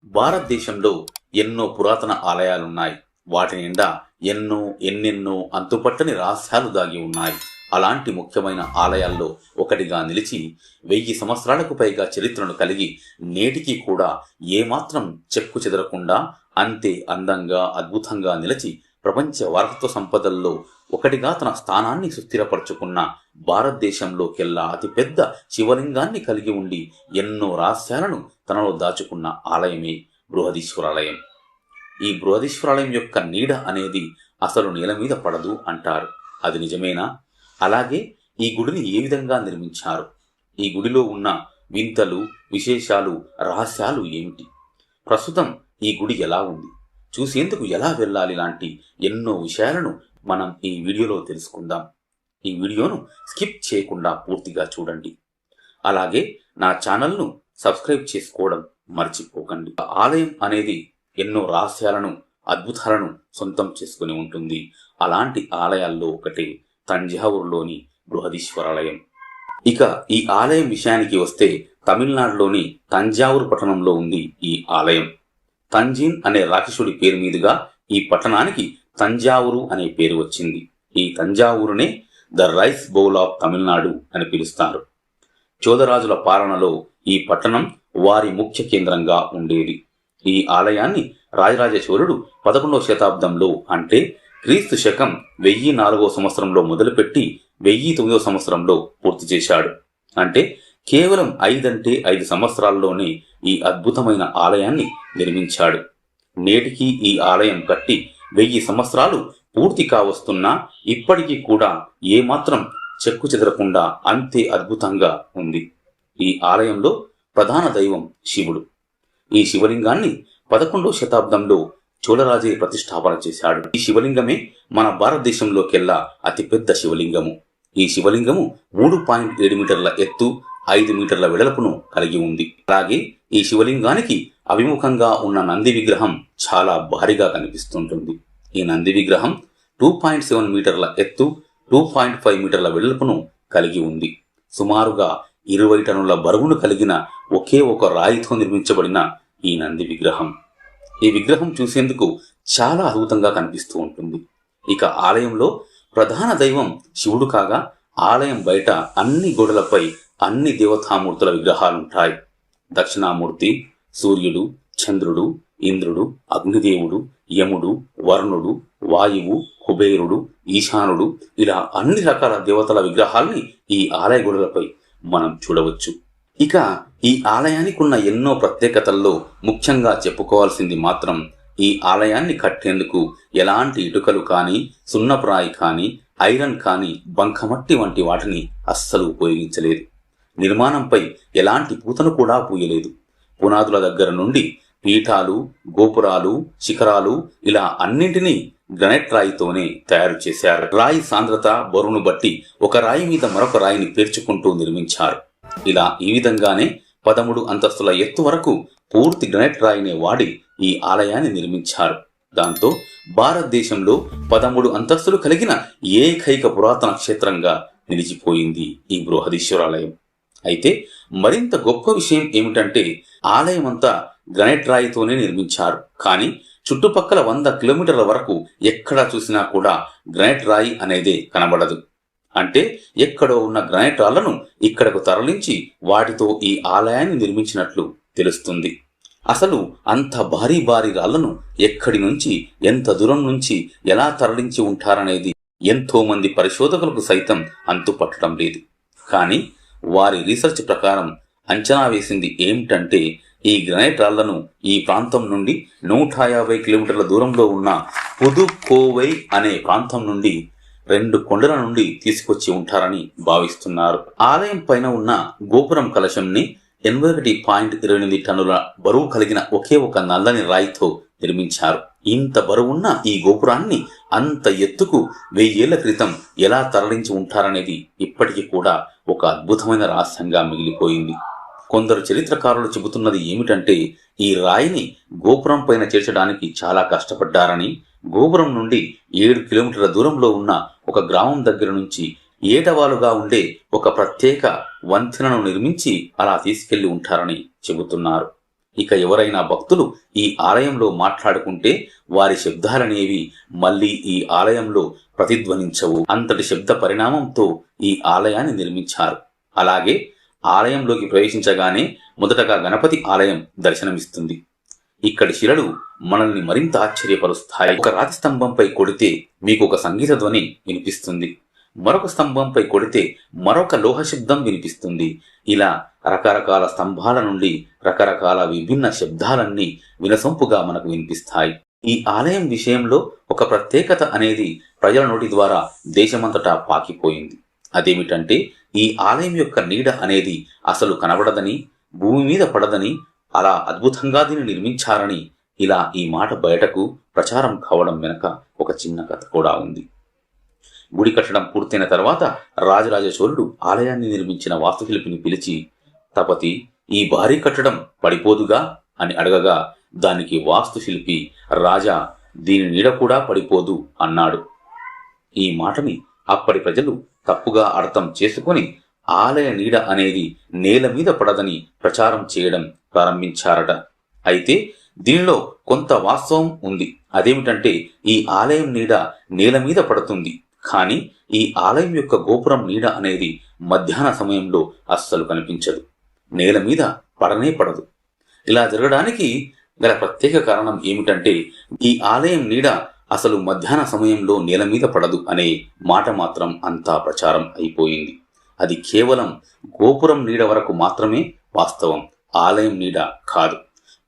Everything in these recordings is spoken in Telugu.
భారతదేశంలో ఎన్నో పురాతన ఆలయాలున్నాయి. వాటి నిండా ఎన్నెన్నో అంతుపట్టని రహస్యాలు దాగి ఉన్నాయి. అలాంటి ముఖ్యమైన ఆలయాల్లో ఒకటిగా నిలిచి 1000 సంవత్సరాలకు పైగా చరిత్రను కలిగి నేటికి కూడా ఏమాత్రం చెక్కు చెదరకుండా అంతే అందంగా అద్భుతంగా నిలిచి ప్రపంచ వారసత్వ సంపదల్లో ఒకటిగా తన స్థానాన్ని సుస్థిరపరచుకున్న భారతదేశంలోకెల్లా అతిపెద్ద శివలింగాన్ని కలిగి ఉండి ఎన్నో రహస్యాలను తనలో దాచుకున్న ఆలయమే బృహదీశ్వరాలయం. ఈ బృహదీశ్వరాలయం యొక్క నీడ అనేది అసలు నేల మీద పడదు అంటారు. అది నిజమేనా? అలాగే ఈ గుడిని ఏ విధంగా నిర్మించారు? ఈ గుడిలో ఉన్న వింతలు, విశేషాలు, రహస్యాలు ఏమిటి? ప్రస్తుతం ఈ గుడి ఎలా ఉంది? చూసేందుకు ఎలా వెళ్ళాలి? లాంటి ఎన్నో విషయాలను మనం ఈ వీడియోలో తెలుసుకుందాం. ఈ వీడియోను స్కిప్ చేయకుండా పూర్తిగా చూడండి. అలాగే నా ఛానల్ను సబ్స్క్రైబ్ చేసుకోవడం మర్చిపోకండి. ఆలయం అనేది ఎన్నో రహస్యాలను, అద్భుతాలను సొంతం చేసుకుని ఉంటుంది. అలాంటి ఆలయాల్లో ఒకటి తంజావూరులోని బృహదీశ్వరాలయం. ఇక ఈ ఆలయం విషయానికి వస్తే తమిళనాడులోని తంజావూరు పట్టణంలో ఉంది ఈ ఆలయం. తంజీన్ అనే రాక్షసుడి పేరు మీదుగా ఈ పట్టణానికి తంజావూరు అనే పేరు వచ్చింది. ఈ తంజావూరునే the rice bowl of Tamil Nadu అని పిలుస్తారు. చోళరాజుల పాలనలో ఈ పట్టణం వారి ముఖ్య కేంద్రంగా ఉండేది. ఈ ఆలయాన్ని రాజరాజ చోళుడు 11వ శతాబ్దంలో అంటే క్రీస్తు శకం 1004వ సంవత్సరంలో మొదలుపెట్టి 1009వ సంవత్సరంలో పూర్తి చేశాడు. అంటే కేవలం 5 సంవత్సరాల్లోనే ఈ అద్భుతమైన ఆలయాన్ని నిర్మించాడు. నేటికి ఈ ఆలయం కట్టి 1000 సంవత్సరాలు పూర్తి కావస్తున్నా ఇప్పటికీ కూడా ఏమాత్రం చెక్కు చెదరకుండా అంతే అద్భుతంగా ఉంది. ఈ ఆలయంలో ప్రధాన దైవం శివుడు. ఈ శివలింగాన్ని 11వ శతాబ్దంలో చోళరాజే ప్రతిష్టాపన చేశాడు. ఈ శివలింగమే మన భారతదేశంలోకెల్లా అతిపెద్ద శివలింగము. ఈ శివలింగము 3.7 మీటర్ల ఎత్తు, 5 మీటర్ల వెడల్పును కలిగి ఉంది. అలాగే ఈ శివలింగానికి అభిముఖంగా ఉన్న నంది విగ్రహం చాలా భారీగా కనిపిస్తుంటుంది. ఈ నంది విగ్రహం 2.7 మీటర్ల ఎత్తు, 2.5 మీటర్ల వెడల్పును కలిగి ఉంది. సుమారుగా 20 టన్నుల బరువును కలిగిన ఒకే ఒక రాయితో నిర్మించబడిన ఈ నంది విగ్రహం. ఈ విగ్రహం చూసేందుకు చాలా అద్భుతంగా కనిపిస్తూ ఉంటుంది. ఇక ఆలయంలో ప్రధాన దైవం శివుడు కాగా ఆలయం బయట అన్ని గోడలపై అన్ని దేవతామూర్తుల విగ్రహాలుంటాయి. దక్షిణామూర్తి సూర్యుడు, చంద్రుడు, ఇంద్రుడు, అగ్నిదేవుడు, యముడు, వరుణుడు, వాయువు, కుబేరుడు, ఈశానుడు, ఇలా అన్ని రకాల దేవతల విగ్రహాల్ని ఈ ఆలయ గోడలపై మనం చూడవచ్చు. ఇక ఈ ఆలయానికి ఉన్న ఎన్నో ప్రత్యేకతల్లో ముఖ్యంగా చెప్పుకోవాల్సింది మాత్రం ఈ ఆలయాన్ని కట్టేందుకు ఎలాంటి ఇటుకలు కానీ, సున్నప్రాయి కానీ, ఐరన్ కానీ, బంకమట్టి వంటి వాటిని అస్సలు ఉపయోగించలేదు. నిర్మాణంపై ఎలాంటి పూతను కూడా పూయలేదు. పునాదుల దగ్గర నుండి పీఠాలు, గోపురాలు, శిఖరాలు ఇలా అన్నింటినీ గ్రనైట్ రాయితోనే తయారు చేశారు. రాయి సాంద్రత, బరువును బట్టి ఒక రాయి మీద మరొక రాయిని పేర్చుకుంటూ నిర్మించారు. ఇలా ఈ విధంగానే 13 అంతస్తుల ఎత్తు వరకు పూర్తి గ్రనైట్ రాయిని వాడి ఈ ఆలయాన్ని నిర్మించారు. దాంతో భారతదేశంలో 13 అంతస్తులు కలిగిన ఏకైక పురాతన క్షేత్రంగా నిలిచిపోయింది ఈ బృహదీశ్వరాలయం. అయితే మరింత గొప్ప విషయం ఏమిటంటే ఆలయం అంతా గ్రనైట్ రాయితోనే నిర్మించారు. కానీ చుట్టుపక్కల 100 కిలోమీటర్ల వరకు ఎక్కడా చూసినా కూడా గ్రనైట్ రాయి అనేదే కనబడదు. అంటే ఎక్కడో ఉన్న గ్రానైట్ రాళ్లను ఇక్కడకు తరలించి వాటితో ఈ ఆలయాన్ని నిర్మించినట్లు తెలుస్తుంది. అసలు అంత భారీ రాళ్లను ఎక్కడి నుంచి, ఎంత దూరం నుంచి ఎలా తరలించి ఉంటారనేది ఎంతో మంది పరిశోధకులకు సైతం అంతుపట్టడం లేదు. కానీ వారి రీసెర్చ్ ప్రకారం అంచనా వేసింది ఏమిటంటే ఈ గ్రానైట్ రాళ్లను ఈ ప్రాంతం నుండి 150 కిలోమీటర్ల దూరంలో ఉన్న పుదుకోవై అనే ప్రాంతం నుండి 2 కొండల నుండి తీసుకొచ్చి ఉంటారని భావిస్తున్నారు. ఆలయం పైన ఉన్న గోపురం కలశంని 81.28 టన్నుల బరువు కలిగిన ఒకే ఒక నల్లని రాయితో నిర్మించారు. ఇంత బరువున్న ఈ గోపురాన్ని అంత ఎత్తుకు 1000 ఏళ్ల క్రితం ఎలా తరలించి ఉంటారనేది ఇప్పటికీ కూడా ఒక అద్భుతమైన రహస్యంగా మిగిలిపోయింది. కొందరు చరిత్రకారులు చెబుతున్నది ఏమిటంటే ఈ రాయిని గోపురం పైన చేర్చడానికి చాలా కష్టపడ్డారని, గోపురం నుండి 7 కిలోమీటర్ల దూరంలో ఉన్న ఒక గ్రామం దగ్గర నుంచి ఏటవాలుగా ఉండే ఒక ప్రత్యేక వంతెనను నిర్మించి అలా తీసుకెళ్లి ఉంటారని చెబుతున్నారు. ఇక ఎవరైనా భక్తులు ఈ ఆలయంలో మాట్లాడుకుంటే వారి శబ్దాలనేవి మళ్ళీ ఈ ఆలయంలో ప్రతిధ్వనించవు. అంతటి శబ్ద పరిణామంతో ఈ ఆలయాన్ని నిర్మించారు. అలాగే ఆలయంలోకి ప్రవేశించగానే మొదటగా గణపతి ఆలయం దర్శనమిస్తుంది. ఇక్కడి శిలలు మనల్ని మరింత ఆశ్చర్యపరుస్తాయి. ఒక రాతి స్తంభంపై కొడితే మీకు ఒక సంగీత ధ్వని వినిపిస్తుంది. మరొక స్తంభంపై కొడితే మరొక లోహ శబ్దం వినిపిస్తుంది. ఇలా రకరకాల స్తంభాల నుండి రకరకాల విభిన్న శబ్దాలన్నీ వినసొంపుగా మనకు వినిపిస్తాయి. ఈ ఆలయం విషయంలో ఒక ప్రత్యేకత అనేది ప్రజల నోటి ద్వారా దేశమంతటా పాకిపోయింది. అదేమిటంటే ఈ ఆలయం యొక్క నీడ అనేది అసలు కనబడదని, భూమి మీద పడదని, అలా అద్భుతంగా దీన్ని నిర్మించారని ఇలా ఈ మాట బయటకు ప్రచారం కావడం వెనక ఒక చిన్న కథ కూడా ఉంది. గుడి కట్టడం పూర్తయిన తర్వాత రాజరాజ చోళుడు ఆలయాన్ని నిర్మించిన వాస్తుశిల్పిని పిలిచి, తపతి, ఈ భారీ కట్టడం పడిపోదుగా అని అడగగా దానికి వాస్తుశిల్పి, రాజా, దీని నీడ కూడా పడిపోదు అన్నాడు. ఈ మాటని అప్పటి ప్రజలు తప్పుగా అర్థం చేసుకుని ఆలయ నీడ అనేది నేల మీద పడదని ప్రచారం చేయడం ప్రారంభించారట. అయితే దీనిలో కొంత వాస్తవం ఉంది. అదేమిటంటే ఈ ఆలయం నీడ నేల మీద పడుతుంది, కానీ ఈ ఆలయం యొక్క గోపురం నీడ అనేది మధ్యాహ్న సమయంలో అస్సలు కనిపించదు, నేల మీద పడనే పడదు. ఇలా జరగడానికి గల ప్రత్యేక కారణం ఏమిటంటే ఈ ఆలయం నీడ అసలు మధ్యాహ్న సమయంలో నేల మీద పడదు అనే మాట మాత్రం అంతా ప్రచారం అయిపోయింది. అది కేవలం గోపురం నీడ వరకు మాత్రమే వాస్తవం, ఆలయం నీడ కాదు.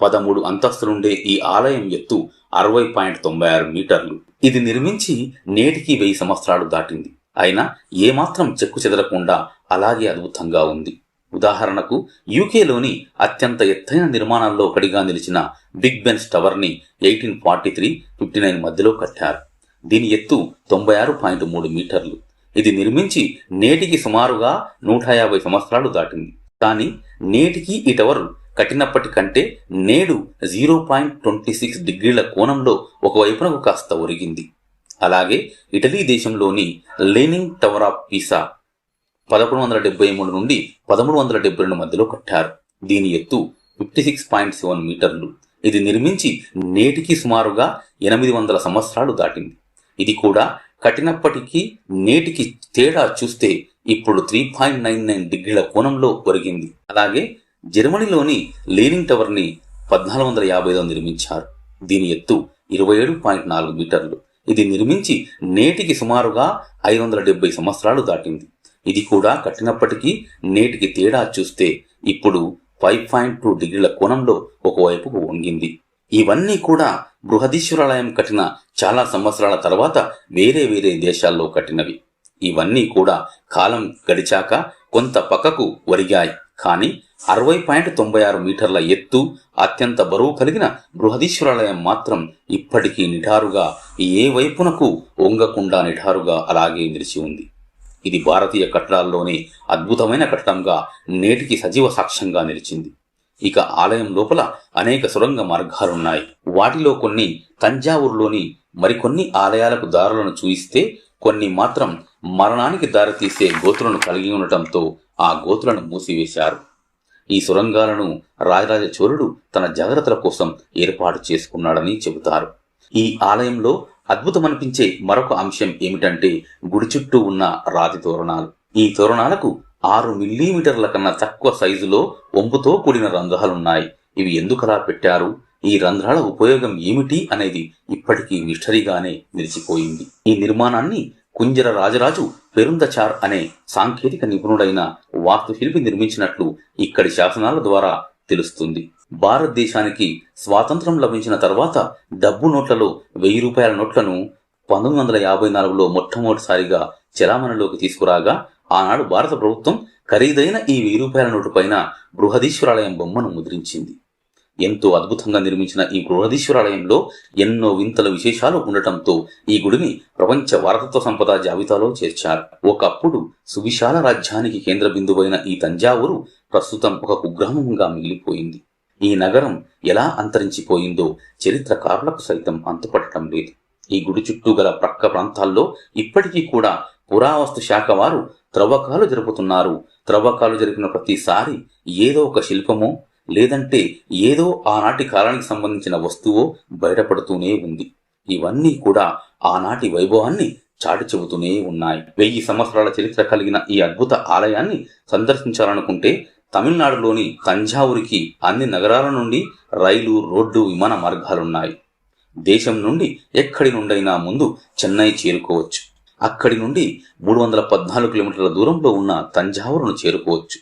13 అంతస్తులుండే ఈ ఆలయం ఎత్తు 60.96 మీటర్లు. ఇది నిర్మించి నేటికి 1000 సంవత్సరాలు దాటింది. అయినా ఏమాత్రం చెక్కు చెదరకుండా అలాగే అద్భుతంగా ఉంది. ఉదాహరణకు యూకేలోని అత్యంత ఎత్తైన నిర్మాణాల్లో ఒకటిగా నిలిచిన బిగ్ బెన్ టవర్ ని 1843-59 మధ్యలో కట్టారు. దీని ఎత్తు 96.3 మీటర్లు. ఇది నిర్మించి నేటికి సుమారుగా 150 సంవత్సరాలు దాటింది. కానీ నేటికి ఈ టవర్ కట్టినప్పటికంటే నేడు 0.26 డిగ్రీల కోణంలో ఒకవైపునకు కాస్త ఒరిగింది. అలాగే ఇటలీ దేశంలోని లెనింగ్ టవర్ ఆఫ్ పీసా 1173 నుండి 1372 మధ్యలో కట్టారు. దీని ఎత్తు 56.7 మీటర్లు. ఇది నిర్మించి నేటికి సుమారుగా 800 సంవత్సరాలు దాటింది. ఇది కూడా కట్టినప్పటికీ నేటికి తేడా చూస్తే ఇప్పుడు 3.99 డిగ్రీల కోణంలో ఒరిగింది. అలాగే జర్మనీలోని లెనింగ్ టవర్ ని 1450లో నిర్మించారు. దీని ఎత్తు 27.4 మీటర్లు. ఇది నిర్మించి నేటికి సుమారుగా 570 సంవత్సరాలు దాటింది. ఇది కూడా కట్టినప్పటికీ నేటికి తేడా చూస్తే ఇప్పుడు 5.2 డిగ్రీల కోణంలో ఒకవైపుకు వంగింది. ఇవన్నీ కూడా బృహదీశ్వరాలయం కట్టిన చాలా సంవత్సరాల తర్వాత వేరే వేరే దేశాల్లో కట్టినవి. ఇవన్నీ కూడా కాలం గడిచాక కొంత పక్కకు ఒరిగాయి. కానీ 60.96 మీటర్ల ఎత్తు అత్యంత బరువు కలిగిన బృహదీశ్వరాలయం మాత్రం ఇప్పటికీ నిఠారుగా ఏ వైపునకు వంగకుండా నిఠారుగా అలాగే నిలిచి ఉంది. ఇది భారతీయ కట్టడాల్లోనే అద్భుతమైన కట్టడంగా నేటికి సజీవ సాక్ష్యంగా నిలిచింది. ఇక ఆలయం లోపల అనేక సొరంగ మార్గాలున్నాయి. వాటిలో కొన్ని తంజావూరులోని మరికొన్ని ఆలయాలకు దారులను చూయిస్తే, కొన్ని మాత్రం మరణానికి దారితీసే గోతులను కలిగి ఉండటంతో ఆ గోతులను మూసివేశారు. ఈ సొరంగాలను రాజరాజ చోళుడు తన జాగ్రత్తల కోసం ఏర్పాటు చేసుకున్నాడని చెబుతారు. ఈ ఆలయంలో అద్భుతమనిపించే మరొక అంశం ఏమిటంటే గుడి చుట్టూ ఉన్న రాతి తోరణాలు. ఈ తోరణాలకు 6 మిల్లీమీటర్ల కన్నా తక్కువ సైజులో వంపుతో కూడిన రంధ్రాలున్నాయి. ఇవి ఎందుకలా పెట్టారు, ఈ రంధ్రాల ఉపయోగం ఏమిటి అనేది ఇప్పటికీ మిస్టరీగానే నిలిచిపోయింది. ఈ నిర్మాణాన్ని కుంజర రాజరాజు పెరుందచార్ అనే సాంకేతిక నిపుణుడైన వాస్తుశిల్పి నిర్మించినట్లు ఇక్కడి శాసనాల ద్వారా తెలుస్తుంది. భారతదేశానికి స్వాతంత్రం లభించిన తర్వాత డబ్బు నోట్లలో 1000 రూపాయల నోట్లను 1954లో మొట్టమొదటిసారిగా చలామణిలోకి తీసుకురాగా ఆనాడు భారత ప్రభుత్వం ఖరీదైన ఈ 1000 రూపాయల నోటు పైన బృహదీశ్వరాలయం బొమ్మను ముద్రించింది. ఎంతో అద్భుతంగా నిర్మించిన ఈ బృహదీశ్వరాలయంలో ఎన్నో వింతల విశేషాలు ఉండటంతో ఈ గుడిని ప్రపంచ వారసత్వ సంపద జాబితాలో చేర్చారు. ఒకప్పుడు సువిశాల రాజ్యానికి కేంద్ర బిందువైన ఈ తంజావూరు ప్రస్తుతం ఒక కుగ్రామంగా మిగిలిపోయింది. ఈ నగరం ఎలా అంతరించిపోయిందో చరిత్రకారులకు సైతం అంతుపట్టడం లేదు. ఈ గుడి చుట్టూ గల ప్రక్క ప్రాంతాల్లో ఇప్పటికీ కూడా పురావస్తు శాఖ వారు త్రవ్వకాలు జరుపుతున్నారు. త్రవ్వకాలు జరిపిన ప్రతిసారి ఏదో ఒక శిల్పమో లేదంటే ఏదో ఆనాటి కాలానికి సంబంధించిన వస్తువో బయటపడుతూనే ఉంది. ఇవన్నీ కూడా ఆనాటి వైభవాన్ని చాటి చెబుతూనే ఉన్నాయి. 1000 సంవత్సరాల చరిత్ర కలిగిన ఈ అద్భుత ఆలయాన్ని సందర్శించాలనుకుంటే తమిళనాడులోని తంజావూరుకి అన్ని నగరాల నుండి రైలు, రోడ్డు, విమాన మార్గాలున్నాయి. దేశం నుండి ఎక్కడి నుండైనా ముందు చెన్నై చేరుకోవచ్చు. అక్కడి నుండి 314 కిలోమీటర్ల దూరంలో ఉన్న తంజావూరును చేరుకోవచ్చు.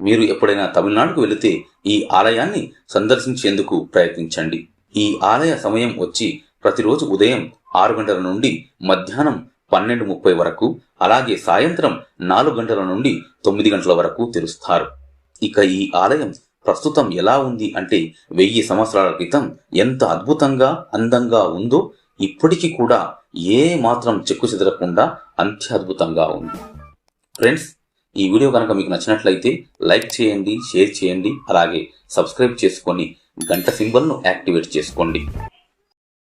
మీరు ఎప్పుడైనా తమిళనాడుకు వెళితే ఈ ఆలయాన్ని సందర్శించేందుకు ప్రయత్నించండి. ఈ ఆలయ సమయం వచ్చి ప్రతిరోజు ఉదయం 6 గంటల నుండి మధ్యాహ్నం 12:30 వరకు, అలాగే సాయంత్రం 4 గంటల నుండి 9 గంటల వరకు తెరుస్తారు. ఇక ఈ ఆలయం ప్రస్తుతం ఎలా ఉంది అంటే 1000 సంవత్సరాల క్రితం ఎంత అద్భుతంగా, అందంగా ఉందో ఇప్పటికీ కూడా ఏ మాత్రం చెక్కు చెదరకుండా అంతే అద్భుతంగా ఉంది. ఫ్రెండ్స్, ఈ వీడియో కనుక మీకు నచ్చినట్లయితే లైక్ చేయండి, షేర్ చేయండి, అలాగే సబ్స్క్రైబ్ చేసుకొని గంట సింబల్ను యాక్టివేట్ చేసుకోండి.